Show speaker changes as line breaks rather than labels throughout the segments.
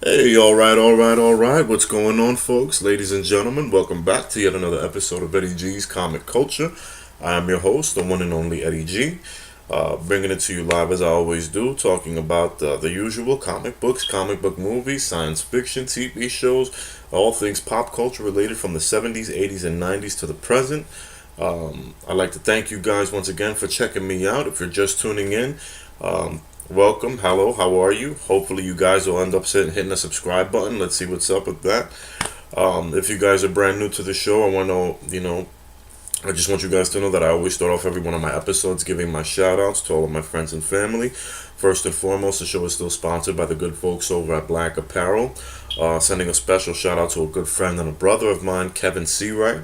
Hey, all right. What's going on, folks? Ladies and gentlemen, welcome back to yet another episode of Eddie G's Comic Culture. I am your host, the one and only Eddie G, bringing it to you live as I always do, talking about the usual comic books, comic book movies, science fiction, TV shows, all things pop culture related from the 70s, 80s, and 90s to the present. I'd like to thank you guys once again for checking me out. If you're just tuning in, um, welcome. Hello, how are you? Hopefully, you guys will end up hitting the subscribe button. Let's see what's up with that. If you guys are brand new to the show, I want to, I just want you guys to know that I always start off every one of my episodes giving my shout outs to all of my friends and family. First and foremost, the show is still sponsored by the good folks over at Black Apparel. Sending a special shout out to a good friend and a brother of mine, Kevin Seawright.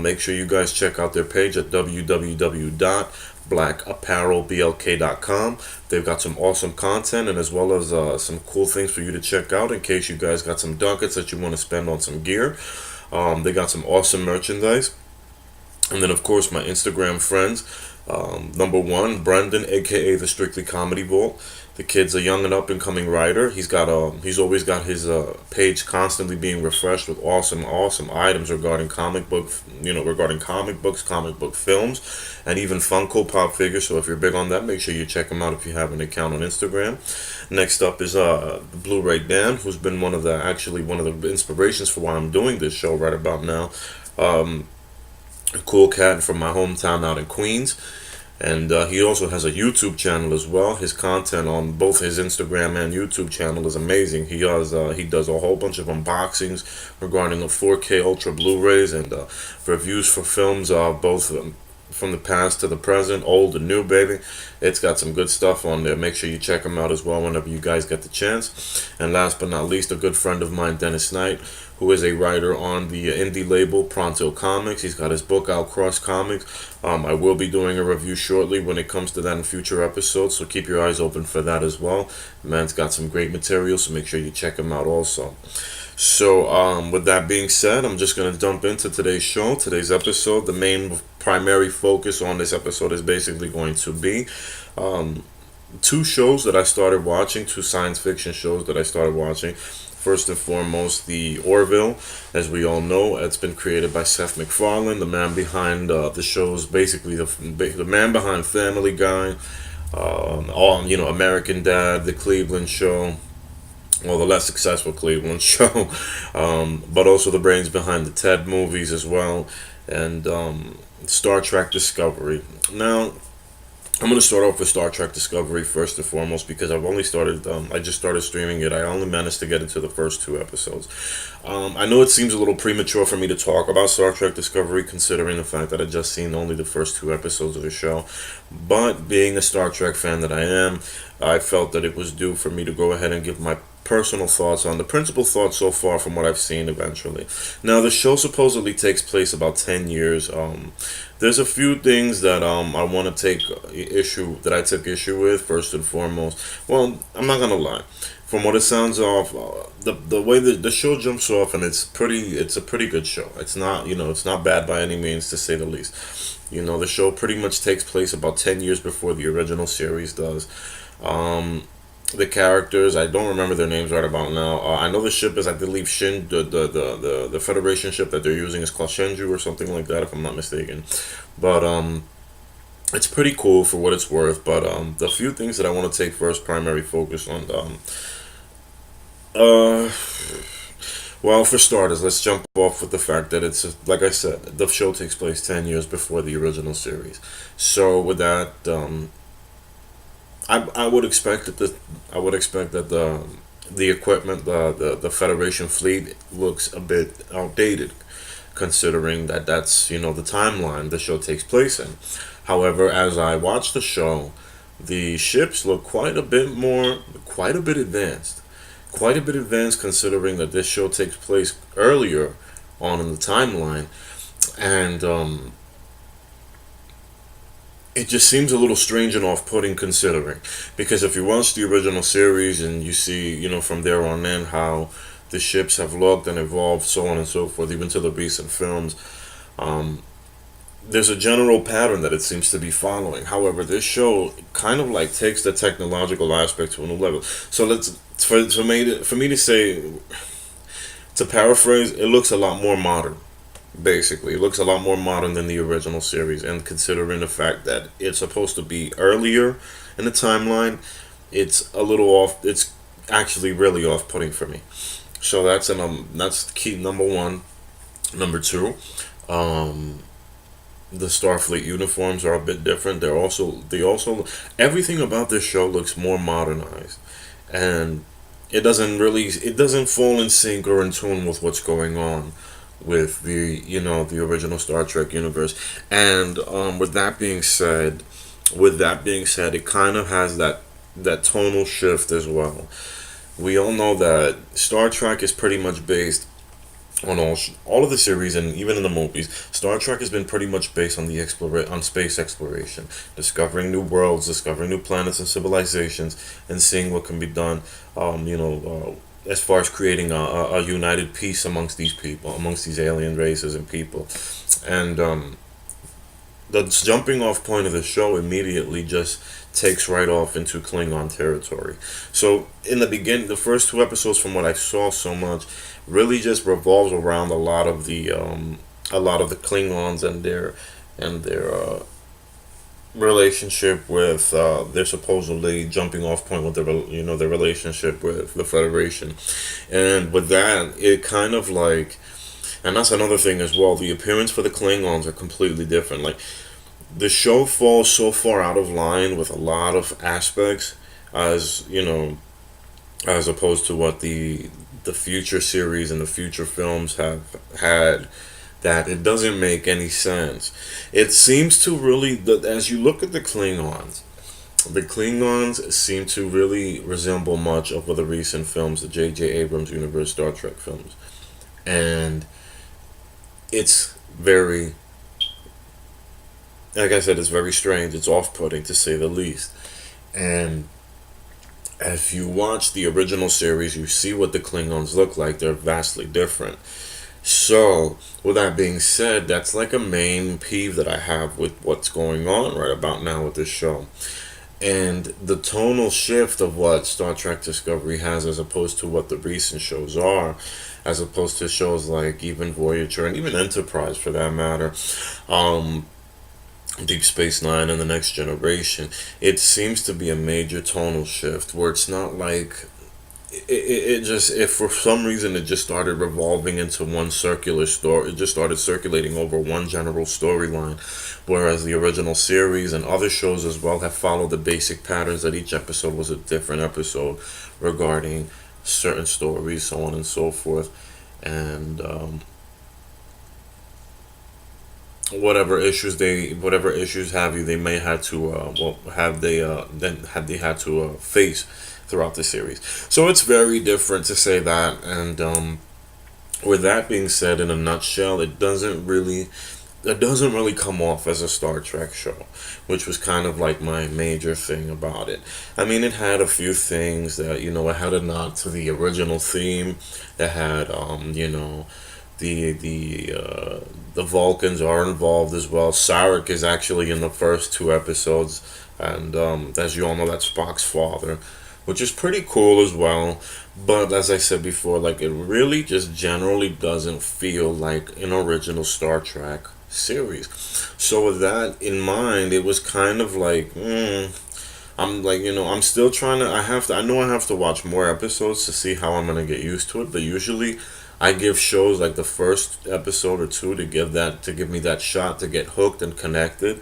Make sure you guys check out their page at www.blackapparelblk.com. They've got some awesome content and as well as some cool things for you to check out in case you guys got some ducats that you want to spend on some gear. They got some awesome merchandise. And then, of course, my Instagram friends. Number one, Brendan, aka the Strictly Comedy Vault. The kid's a young and up and coming writer. He's always got his page constantly being refreshed with awesome items regarding regarding comic books, comic book films, and even Funko Pop figures. So if you're big on that, make sure you check him out if you have an account on Instagram. Next up is Blu-ray Dan, who's been one of the inspirations for why I'm doing this show right about now. A cool cat from my hometown out in Queens. And he also has a YouTube channel as well. His content on both his Instagram and YouTube channel is amazing. He does a whole bunch of unboxings regarding the 4K Ultra Blu-rays and reviews for films, both from the past to the present, old and new, baby. It's got some good stuff on there. Make sure you check him out as well whenever you guys get the chance. And last but not least, a good friend of mine, Dennis Knight, who is a writer on the indie label Pronto Comics. He's got his book out, Cross Comics. I will be doing a review shortly when it comes to that in future episodes, so keep your eyes open for that as well. The man's got some great material, so make sure you check him out also. So, with that being said, I'm just going to jump into today's show, today's episode. The main primary focus on this episode is basically going to be two shows that I started watching, two science fiction shows that I started watching. First and foremost, the Orville. As we all know, it's been created by Seth MacFarlane, the man behind the shows, basically the man behind Family Guy, American Dad, The Cleveland Show, well, the less successful Cleveland Show, but also the brains behind the Ted movies as well, and Star Trek Discovery. Now, I'm going to start off with Star Trek Discovery first and foremost because I just started streaming it. I only managed to get into the first two episodes. I know it seems a little premature for me to talk about Star Trek Discovery considering the fact that I just seen only the first two episodes of the show. But being a Star Trek fan that I am, I felt that it was due for me to go ahead and give my personal thoughts on the principal thoughts so far from what I've seen eventually. Now, the show supposedly takes place about 10 years. There's a few things that I want to I took issue with first and foremost. Well, I'm not gonna lie. From what it sounds off, the way the show jumps off, and it's a pretty good show. It's not bad by any means, to say the least. The show pretty much takes place about 10 years before the original series does. The characters, I don't remember their names right about now. I know the ship is, I believe, the Federation ship that they're using is called Shenju or something like that, if I'm not mistaken. But it's pretty cool for what it's worth. But the few things that I want to take first primary focus on. Uh, well, for starters, let's jump off with the fact that like I said, the show takes place 10 years before the original series. So with that, I would expect that the equipment, the Federation fleet looks a bit outdated, considering that that's the timeline the show takes place in. However, as I watch the show, the ships look quite a bit advanced, considering that this show takes place earlier on in the timeline, and it just seems a little strange and off-putting considering, because if you watch the original series and you see from there on in how the ships have looked and evolved, so on and so forth, even to the recent films, um, there's a general pattern that it seems to be following. However, this show kind of like takes the technological aspect to a new level. So let's for me to say, to paraphrase, it looks a lot more modern. Basically, it looks a lot more modern than the original series, and considering the fact that it's supposed to be earlier in the timeline, it's a little off. It's actually really off-putting for me. So that's key number one. Number two, um, the Starfleet uniforms are a bit different. They also everything about this show looks more modernized, and it doesn't fall in sync or in tune with what's going on with the original Star Trek universe. And with that being said, it kind of has that tonal shift as well. We all know that Star Trek is pretty much based on all of the series, and even in the movies, Star Trek has been pretty much based on on space exploration, discovering new worlds, discovering new planets and civilizations, and seeing what can be done. As far as creating a united peace amongst these people, amongst these alien races and people, and the jumping off point of the show immediately just takes right off into Klingon territory. So in the beginning, the first two episodes, from what I saw so much, really just revolves around a lot of the Klingons and their relationship with their supposedly jumping off point with their relationship with the Federation, and with that it kind of like, and that's another thing as well. The appearance for the Klingons are completely different. Like, the show falls so far out of line with a lot of aspects, as as opposed to what the future series and the future films have had, that it doesn't make any sense. It seems to really, as you look at the Klingons seem to really resemble much of the recent films, the J.J. Abrams universe Star Trek films, and it's very, like I said, it's very strange. It's off-putting to say the least. And if you watch the original series, you see what the Klingons look like. They're vastly different. So, with that being said, that's like a main peeve that I have with what's going on right about now with this show. And the tonal shift of what Star Trek Discovery has, as opposed to what the recent shows are, as opposed to shows like even Voyager and even Enterprise for that matter, Deep Space Nine and the Next Generation, it seems to be a major tonal shift where it's not like it just, if for some reason it just started revolving into one circular story, it just started circulating over one general storyline, whereas the original series and other shows as well have followed the basic patterns that each episode was a different episode regarding certain stories, so on and so forth. And whatever issues have you, they may have to have they had to face throughout the series. So it's very different, to say that. And with that being said, in a nutshell, it doesn't really come off as a Star Trek show, which was kind of like my major thing about it. I mean, it had a few things that, it had a nod to the original theme. It had the Vulcans are involved as well. Sarek is actually in the first two episodes, and as you all know, that's Spock's father, which is pretty cool as well. But as I said before, like, it really just generally doesn't feel like an original Star Trek series. So with that in mind, it was kind of like, I'm like, I'm still trying to. I know I have to watch more episodes to see how I'm gonna get used to it. But usually, I give shows like the first episode or two to give me that shot to get hooked and connected,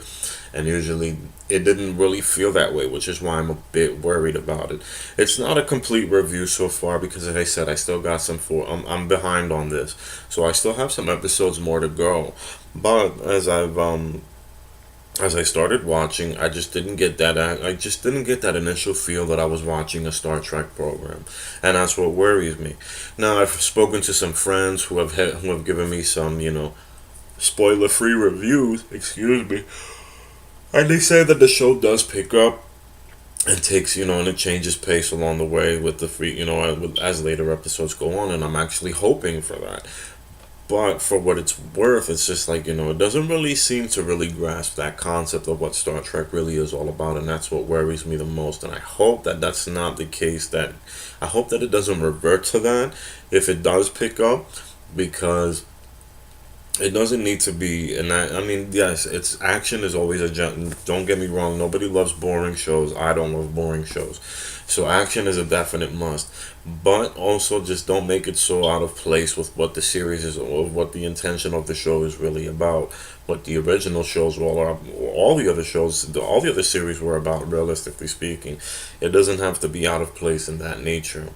and usually it didn't really feel that way, which is why I'm a bit worried about it. It's not a complete review so far because, as I said, I still got I'm behind on this, so I still have some episodes more to go. But as I started watching, I just didn't get that. I just didn't get that initial feel that I was watching a Star Trek program, and that's what worries me. Now, I've spoken to some friends who have given me some, spoiler-free reviews. Excuse me, and they say that the show does pick up and takes, and it changes pace along the way with the free, as later episodes go on, and I'm actually hoping for that. But for what it's worth, it's just like, it doesn't really seem to really grasp that concept of what Star Trek really is all about, and that's what worries me the most. And I hope that that's not the case. That I hope that it doesn't revert to that if it does pick up, because it doesn't need to be. And I mean, yes, it's action is always a don't get me wrong, nobody loves boring shows. I don't love boring shows, so action is a definite must. But also, just don't make it so out of place with what the series is, or what the intention of the show is really about, what the original shows were all the other shows, all the other series were about. Realistically speaking, it doesn't have to be out of place in that nature.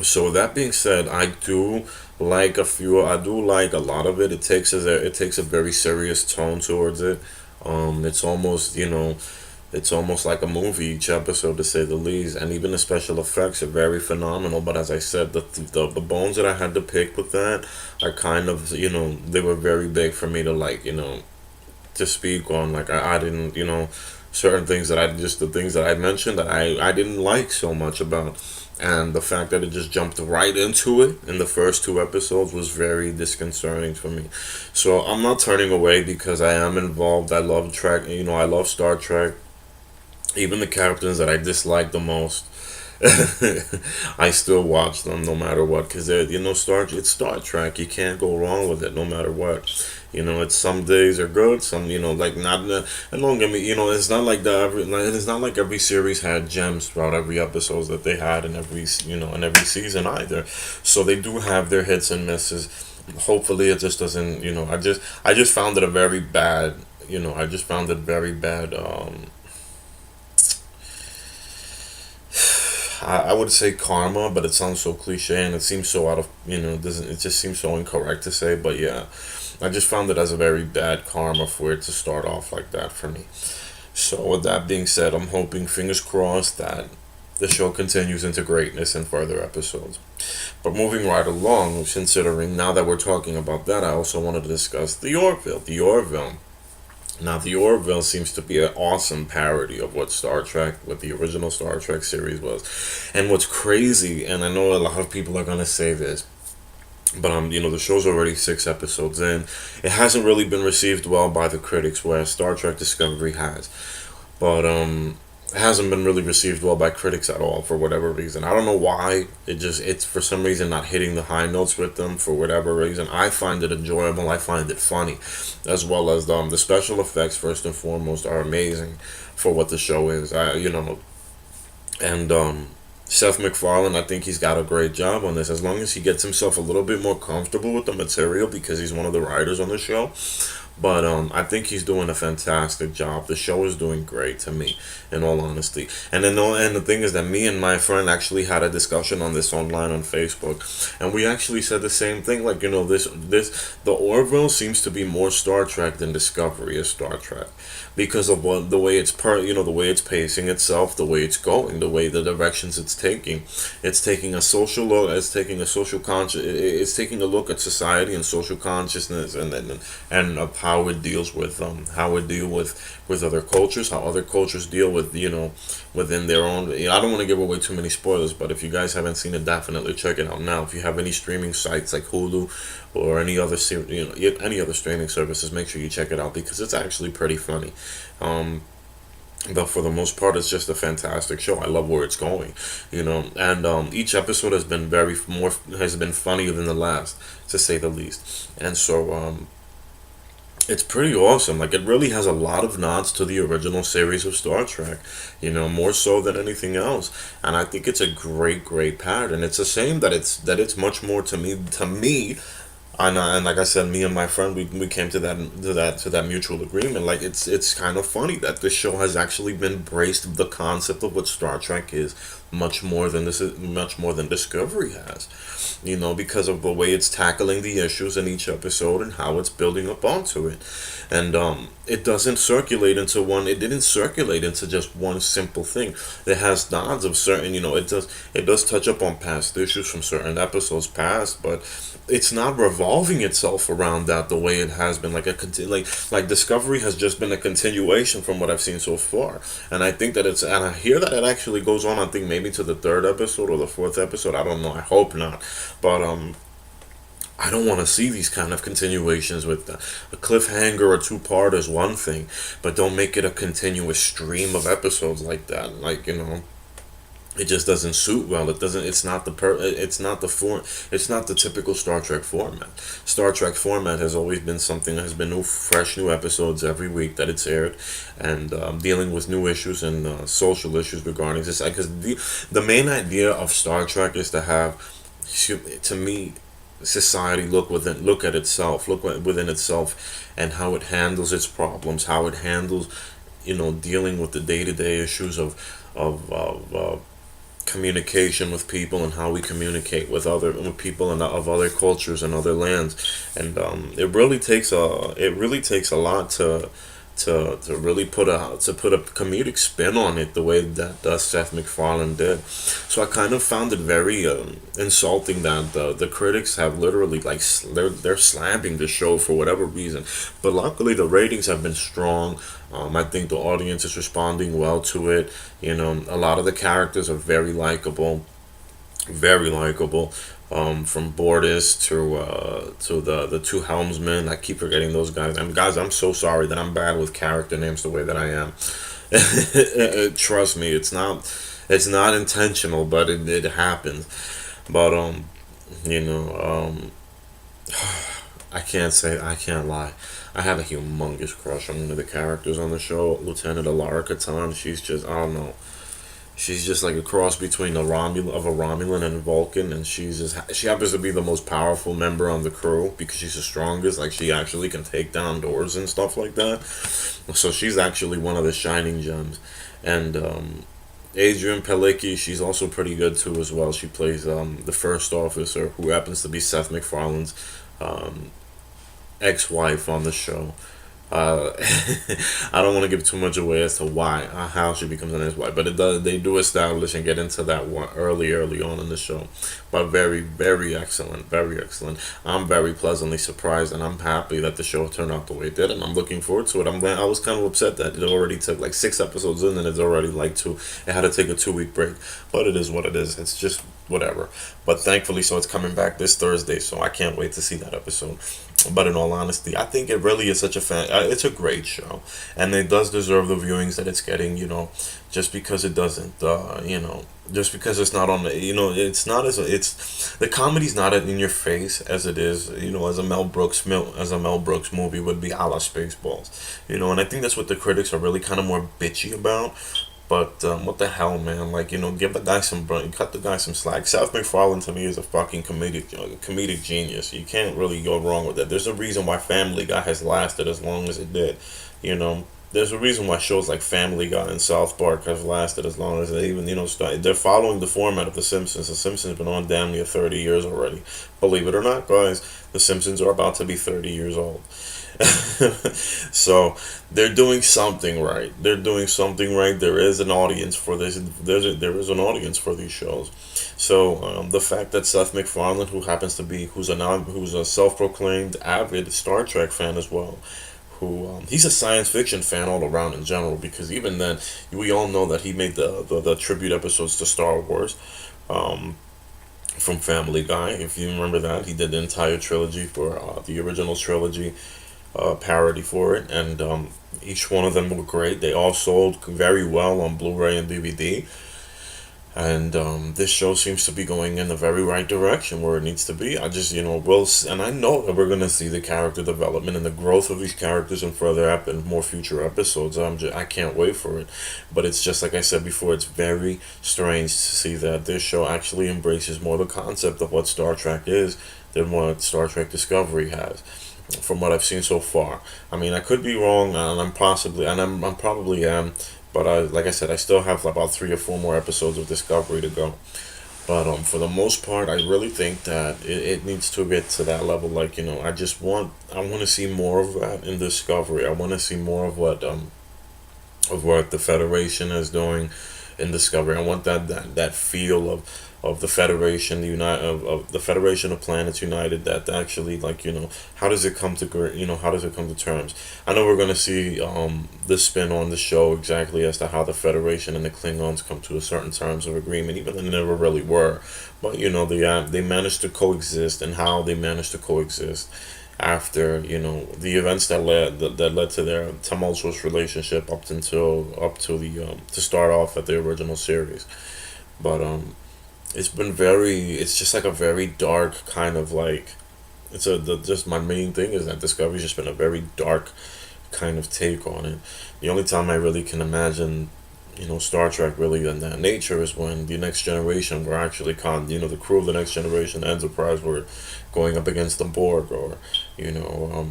So with that being said, I do like a lot of it. It takes a very serious tone towards it. It's almost, it's almost like a movie each episode, to say the least, and even the special effects are very phenomenal. But as I said, the bones that I had to pick with that are kind of, they were very big for me to, like, to speak on. Like, I didn't, certain things that the things that I mentioned that I didn't like so much about. And the fact that it just jumped right into it in the first two episodes was very disconcerting for me. So I'm not turning away, because I am involved. I love I love Star Trek. Even the characters that I dislike the most, I still watch them no matter what, because it's Star Trek. You can't go wrong with it no matter what. It's some days are good, some, like, not, and don't get me, it's not like it's not like every series had gems throughout every episode that they had in in every season either. So they do have their hits and misses. Hopefully it just doesn't, I just found it a very bad, I just found it very bad. I would say karma, but it sounds so cliche and it seems so out of, doesn't, it just seems so incorrect to say, but yeah, I just found it as a very bad karma for it to start off like that for me. So with that being said, I'm hoping, fingers crossed, that the show continues into greatness in further episodes. But moving right along, considering now that we're talking about that, I also wanted to discuss the Orville. The Orville. Now, the Orville seems to be an awesome parody of what the original Star Trek series was. And what's crazy, and I know a lot of people are going to say this, but the show's already 6 episodes in. It hasn't really been received well by the critics, whereas Star Trek Discovery has. But it hasn't been really received well by critics at all, for whatever reason. I don't know why. It's for some reason not hitting the high notes with them, for whatever reason. I find it enjoyable. I find it funny, as well as the special effects. First and foremost, are amazing for what the show is. And Seth MacFarlane, I think he's got a great job on this, as long as he gets himself a little bit more comfortable with the material, because he's one of the writers on the show. But I think he's doing a fantastic job. The show is doing great to me, in all honesty. And the thing is that me and my friend actually had a discussion on this online on Facebook, and we actually said the same thing. Like, the Orville seems to be more Star Trek than Discovery is Star Trek, because of the way the way it's pacing itself, the way it's going, the directions it's taking. It's taking a social look. It's taking a social conscious. It's taking a look at society and social consciousness, and of how it deals with with other cultures, how other cultures deal with within their own. I don't want to give away too many spoilers, but if you guys haven't seen it, definitely check it out now. If you have any streaming sites like Hulu or any other any other streaming services, make sure you check it out, because it's actually pretty funny. But for the most part, it's just a fantastic show. I love where it's going, and each episode has been funnier than the last, to say the least. And so it's pretty awesome. Like, it really has a lot of nods to the original series of Star Trek, more so than anything else. And I think it's a great pattern. It's a shame that it's much more to me. And like I said, me and my friend, we came to that mutual agreement. Like, it's kind of funny that this show has actually been embraced the concept of what Star Trek is much more than Discovery has. Because of the way it's tackling the issues in each episode and how it's building up onto it. And it didn't circulate into just one simple thing. It has nods of certain, it does touch up on past issues from certain episodes past, but it's not revolving itself around that the way it has been. Like Discovery has just been a continuation from what I've seen so far. And I think that and I hear that it actually goes on, I think maybe to the 3rd episode or the 4th episode. I don't know. I hope not. But I don't want to see these kind of continuations with a cliffhanger or two-part is one thing, but don't make it a continuous stream of episodes like that. Like, it just doesn't suit well. It doesn't. It's not the It's not the form. It's not the typical Star Trek format. Star Trek format has always been something that has been new, fresh, new episodes every week that it's aired, and dealing with new issues and social issues regarding this. Because the main idea of Star Trek is to have, to me, society look at itself, within itself, and how it handles its problems, how it handles, dealing with the day to day issues of communication with people, and how we communicate with people and of other cultures and other lands. And it really takes a lot to really put a comedic spin on it the way that Seth MacFarlane did. So I kind of found it very insulting that the critics have literally, like, they're slamming the show for whatever reason. But luckily the ratings have been strong. I think the audience is responding well to it. A lot of the characters are very likable, very likable. From Bordis to the two helmsmen. I keep forgetting those guys. And guys, I'm so sorry that I'm bad with character names the way that I am. Trust me, it's not intentional, but it happens. But you know, I can't lie. I have a humongous crush on one of the characters on the show, Lieutenant Alara Katan. She's just, I don't know. She's just like a cross between a Romulan and a Vulcan, and she happens to be the most powerful member on the crew because she's the strongest. Like, she actually can take down doors and stuff like that. So she's actually one of the shining gems. And Adrian Pelicki, she's also pretty good too as well. She plays the first officer, who happens to be Seth MacFarlane's um, ex-wife on the show. Uh, I don't want to give too much away as to why, how she becomes an ex-wife, but it does. They do establish and get into that one early on in the show. But very, very excellent, very excellent. I'm very pleasantly surprised, and I'm happy that the show turned out the way it did, and I'm looking forward to it. I was kind of upset that it already took like 6 episodes in, and it's already like two. It had to take a 2 week break, but it is what it is. It's just whatever. But thankfully, so it's coming back this Thursday, so I can't wait to see that episode. But in all honesty, I think it really is such a fan. It's a great show, and it does deserve the viewings that it's getting. Just because it doesn't, just because it's not on the, it's not it's the comedy's not in your face as it is, as a Mel Brooks movie would be, a la Spaceballs, and I think that's what the critics are really kind of more bitchy about. But what the hell, man? Like, give the guy cut the guy some slack. Seth MacFarlane to me is a fucking comedic genius. You can't really go wrong with that. There's a reason why Family Guy has lasted as long as it did. There's a reason why shows like Family Guy and South Park have lasted as long as they even, started. They're following the format of The Simpsons. The Simpsons been on damn near 30 years already. Believe it or not, guys, The Simpsons are about to be 30 years old. So they're doing something right. They're doing something right. There is an audience for this. There is an audience for these shows. So the fact that Seth MacFarlane, who's a self-proclaimed avid Star Trek fan as well, he's a science fiction fan all around in general, because even then we all know that he made the tribute episodes to Star Wars. From Family Guy, if you remember that, he did the entire trilogy for the original trilogy parody for it, and each one of them were great. They all sold very well on Blu-ray and DVD, and this show seems to be going in the very right direction where it needs to be. I just, and I know that we're gonna see the character development and the growth of these characters in and more future episodes. I can't wait for it. But it's just like I said before, it's very strange to see that this show actually embraces more the concept of what Star Trek is than what Star Trek Discovery has, from what I've seen so far. I mean, I could be wrong, and I'm probably am, but like I said, I still have about 3 or 4 more episodes of Discovery to go. But for the most part, I really think that it needs to get to that level. Like, I want to see more of that in Discovery. I want to see more of what the Federation is doing, in Discovery. I want that feel of the Federation, of the Federation of Planets United. That actually, like, how does it come to how does it come to terms? I know we're gonna see the spin on the show exactly as to how the Federation and the Klingons come to a certain terms of agreement, even though they never really were. But they managed to coexist, and how they managed to coexist after the events that led to their tumultuous relationship up to the to start off at the original series. But it's just like a very dark kind of like, just my main thing is that Discovery's just been a very dark kind of take on it. The only time I really can imagine Star Trek really in that nature is when the Next Generation were actually the crew of the Next Generation Enterprise were going up against the Borg, or you know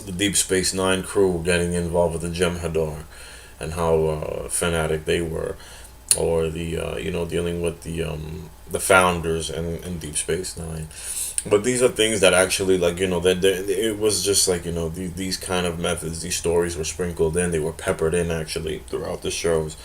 the Deep Space Nine crew getting involved with the Jem'Hadar, and how fanatic they were, or the dealing with the founders and Deep Space Nine. But these are things that actually, like, that it was just like, these kind of methods, these stories were sprinkled in, they were peppered in actually throughout the shows.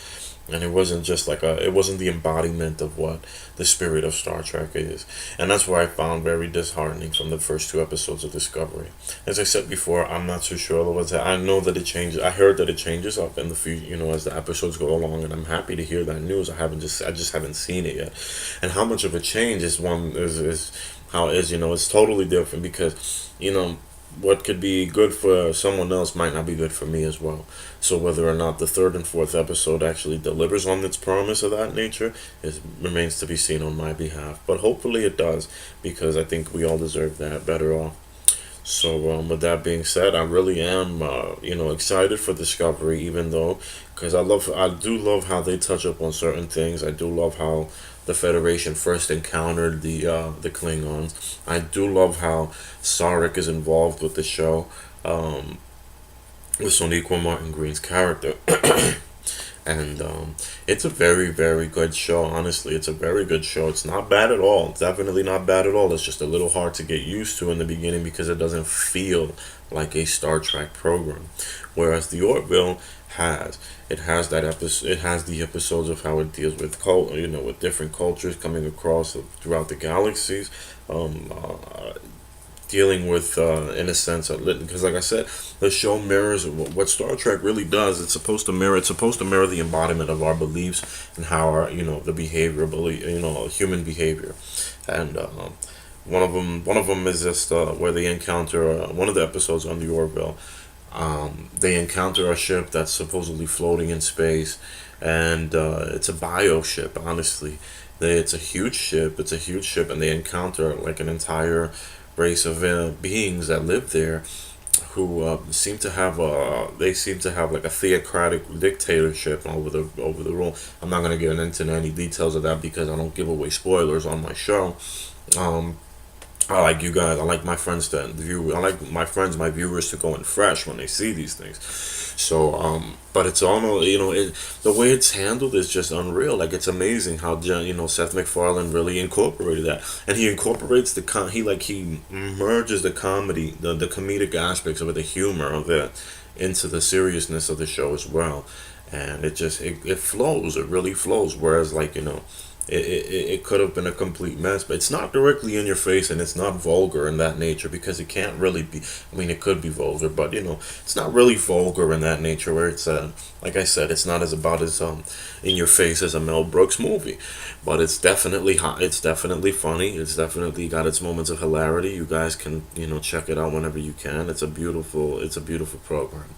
And it wasn't just like it wasn't the embodiment of what the spirit of Star Trek is. And that's what I found very disheartening from the first two episodes of Discovery. As I said before, I'm not too sure what I know that it changes. I heard that it changes up in the future, as the episodes go along, and I'm happy to hear that news. I just haven't seen it yet. And how much of a change is how it is, it's totally different, because, what could be good for someone else might not be good for me as well. So whether or not the third and fourth episode actually delivers on its promise of that nature remains to be seen on my behalf. But hopefully it does, because I think we all deserve that better off. So with that being said, I really am excited for Discovery, even though, because I do love how they touch up on certain things. I do love how the Federation first encountered the Klingons. I do love how Sarek is involved with the show, with Sonequa Martin Green's character. And it's a very, very good show. Honestly, it's a very good show. It's not bad at all. It's definitely not bad at all. It's just a little hard to get used to in the beginning, because it doesn't feel like a Star Trek program. Whereas the Orville has that episode. It has the episodes of how it deals with with different cultures coming across throughout the galaxies. Dealing with, in a sense, because like I said, the show mirrors what Star Trek really does. It's supposed to mirror. It's supposed to mirror the embodiment of our beliefs, and how our, the behavior, human behavior. And one of them is just where they encounter one of the episodes on the Orville. They encounter a ship that's supposedly floating in space, and it's a bio ship. Honestly, it's a huge ship. It's a huge ship, and they encounter like an entire race of beings that live there, who seem to have like a theocratic dictatorship over the rule. I'm not gonna get into any details of that, because I don't give away spoilers on my show. I like you guys. I like my friends my viewers to go in fresh when they see these things. So, but it's all, the way it's handled is just unreal. Like, it's amazing how Seth MacFarlane really incorporated that, and he incorporates he merges the comedy, the comedic aspects of it, the humor of it, into the seriousness of the show as well, and it flows. It really flows. Whereas, like, it could have been a complete mess, but it's not directly in your face, and it's not vulgar in that nature, because it can't really be. I mean, it could be vulgar, but it's not really vulgar in that nature, where it's like I said, it's not as about as in your face as a Mel Brooks movie, but it's definitely hot. It's definitely funny. It's definitely got its moments of hilarity. You guys can check it out whenever you can. It's a beautiful program.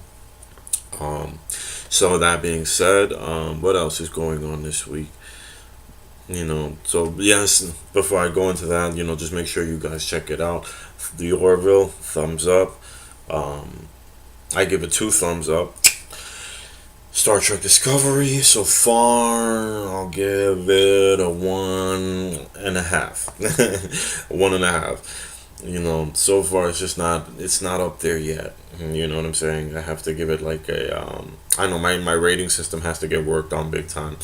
So that being said, what else is going on this week? So yes, before I go into that, just make sure you guys check it out. The Orville, thumbs up. I give it 2 thumbs up. Star Trek Discovery, so far, I'll give it a 1.5. 1.5. So far it's not up there yet. You know what I'm saying? I have to give it like I know my rating system has to get worked on big time.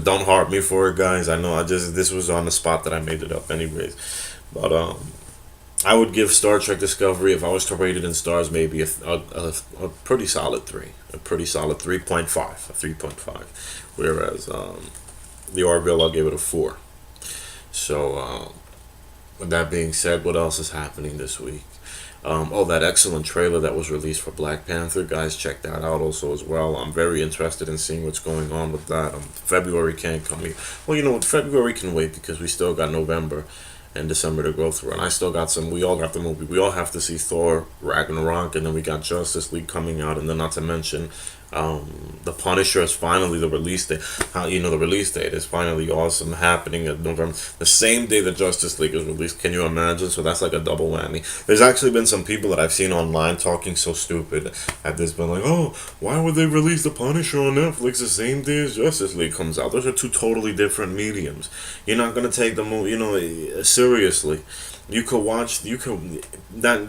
Don't heart me for it, guys. I know this was on the spot that I made it up anyways. But I would give Star Trek Discovery, if I was to rate it in stars, maybe a pretty solid 3. A pretty solid 3.5. A 3.5. Whereas the Orville, I'll give it a 4. So, with that being said, what else is happening this week? Oh, that excellent trailer that was released for Black Panther. Guys, check that out also as well. I'm very interested in seeing what's going on with that. February can't come here. Well, you know what? February can wait because we still got November and December to go through. And I still got some. We all got the movie. We all have to see Thor Ragnarok, and then we got Justice League coming out, and then not to mention the Punisher is finally the release date. The release date is finally awesome, happening at November, the same day that Justice League is released. Can you imagine? So that's like a double whammy. There's actually been some people that I've seen online talking so stupid at this, been like, oh, why would they release the Punisher on Netflix the same day as Justice League comes out? Those are two totally different mediums. You're not gonna take the movie, seriously. You could watch. That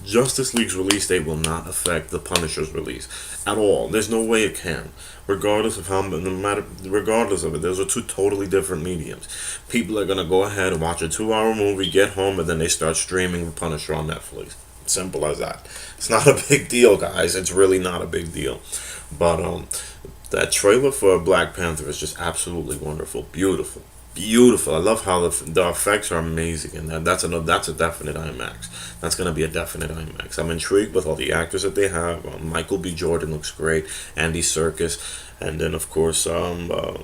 Justice League's release date will not affect the Punisher's release at all. There's no way it can, regardless of how, no matter, regardless of it. Those are two totally different mediums. People are gonna go ahead and watch a 2-hour movie, get home, and then they start streaming the Punisher on Netflix. Simple as that. It's not a big deal, guys. It's really not a big deal. But that trailer for Black Panther is just absolutely wonderful, beautiful. Beautiful. I love how the effects are amazing, and that's a definite IMAX. That's gonna be a definite IMAX. I'm intrigued with all the actors that they have. Michael B. Jordan looks great. Andy Serkis, and then of course what's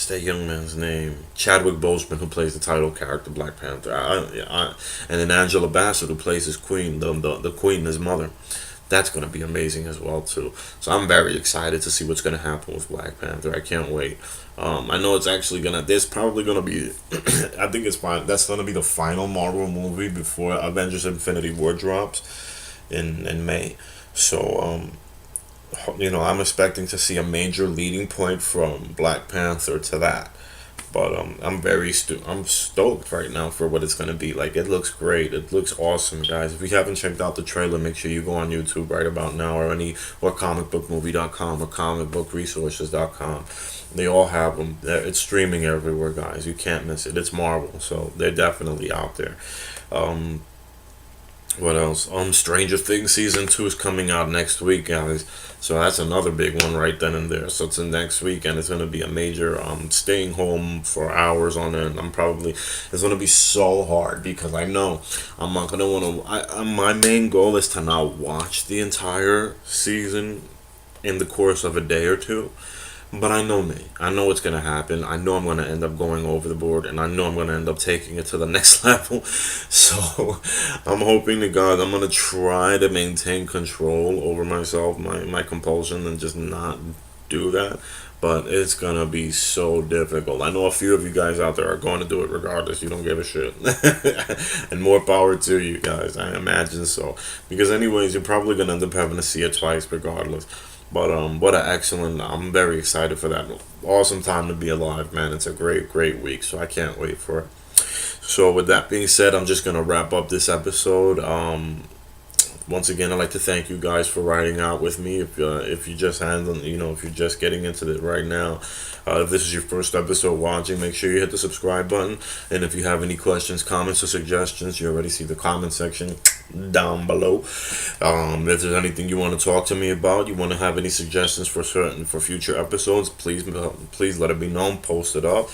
that young man's name? Chadwick Boseman, who plays the title character Black Panther. And then Angela Bassett, who plays his queen, the queen, his mother. That's going to be amazing as well too. So I'm very excited to see what's going to happen with Black Panther. I can't wait. I know it's actually gonna. There's probably gonna be. I think it's fine. That's gonna be the final Marvel movie before Avengers: Infinity War drops in May. So I'm expecting to see a major leading point from Black Panther to that. But I'm stoked right now for what it's gonna be like. It looks great. It looks awesome, guys. If you haven't checked out the trailer, make sure you go on YouTube right about now, or comicbookmovie.com or comicbookresources.com. They all have them. It's streaming everywhere, guys. You can't miss it. It's Marvel, so they're definitely out there. What else? Stranger Things season 2 is coming out next week, guys. So that's another big one right then and there. So it's in next week, and it's gonna be a major staying home for hours on end. It's gonna be so hard because I know I'm not gonna want to. My main goal is to not watch the entire season in the course of a day or two. But I know me. I know what's going to happen. I know I'm going to end up going over the board, and I know I'm going to end up taking it to the next level. So I'm hoping to God I'm going to try to maintain control over myself, my compulsion, and just not do that. But it's going to be so difficult. I know a few of you guys out there are going to do it regardless. You don't give a shit. And more power to you guys. I imagine so. Because anyways, you're probably going to end up having to see it twice regardless. But what an excellent! I'm very excited for that. Awesome time to be alive, man. It's a great, great week, so I can't wait for it. So with that being said, I'm just gonna wrap up this episode. Once again, I'd like to thank you guys for riding out with me. If you just if you're just getting into it right now, if this is your first episode watching, make sure you hit the subscribe button. And if you have any questions, comments, or suggestions, you already see the comment section down below. If there's anything you want to talk to me about, you want to have any suggestions for future episodes, please let it be known. Post it up.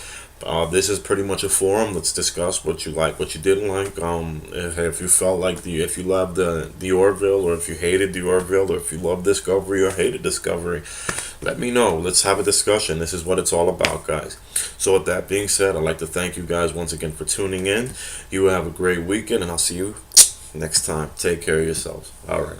This is pretty much a forum. Let's discuss what you like, what you didn't like. If you felt like if you loved the Orville, or if you hated the Orville, or if you loved Discovery or hated Discovery, let me know. Let's have a discussion. This is what it's all about, guys. So with that being said, I'd like to thank you guys once again for tuning in. You have a great weekend, and I'll see you next time. Take care of yourselves. All right.